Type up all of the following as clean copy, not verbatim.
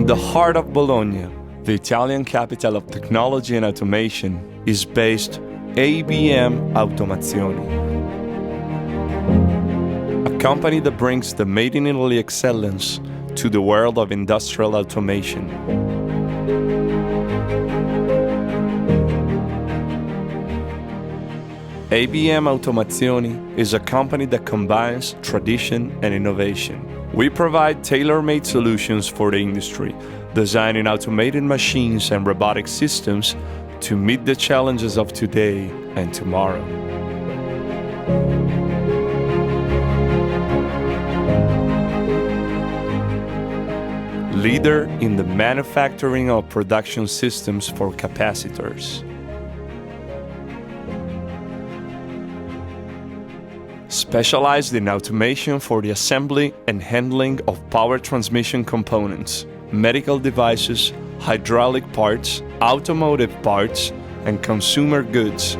the heart of Bologna, the Italian capital of technology and automation, is based Abm Automazioni, a company that brings the Made in Italy excellence to the world of industrial automation. Abm Automazioni is a company that combines tradition and innovation. We provide tailor-made solutions for the industry, designing automated machines and robotic systems to meet the challenges of today and tomorrow. Leader in the manufacturing of production systems for capacitors. Specialized in automation for the assembly and handling of power transmission components, medical devices, hydraulic parts, automotive parts, and consumer goods.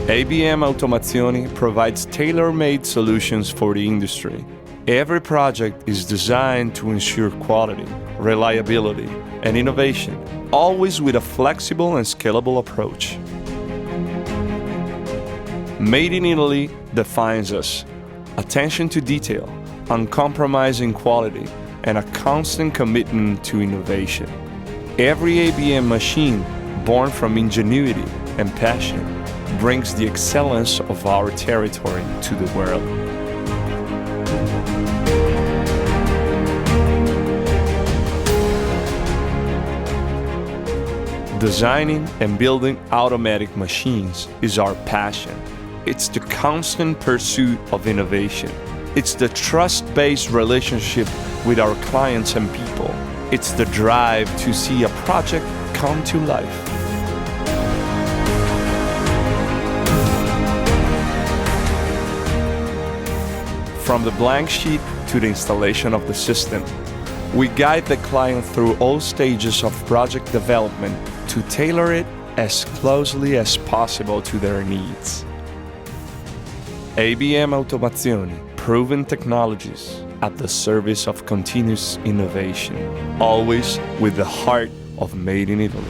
Abm Automazioni provides tailor-made solutions for the industry. Every project is designed to ensure quality, reliability, and innovation, always with a flexible and scalable approach. Made in Italy defines us: attention to detail, uncompromising quality, and a constant commitment to innovation. Every Abm machine, born from ingenuity and passion, brings the excellence of our territory to the world. Designing and building automatic machines is our passion. It's the constant pursuit of innovation. It's the trust-based relationship with our clients and people. It's the drive to see a project come to life. From the blank sheet to the installation of the system, we guide the client through all stages of project development to tailor it as closely as possible to their needs. Abm Automazioni, proven technologies at the service of continuous innovation, always with the heart of Made in Italy.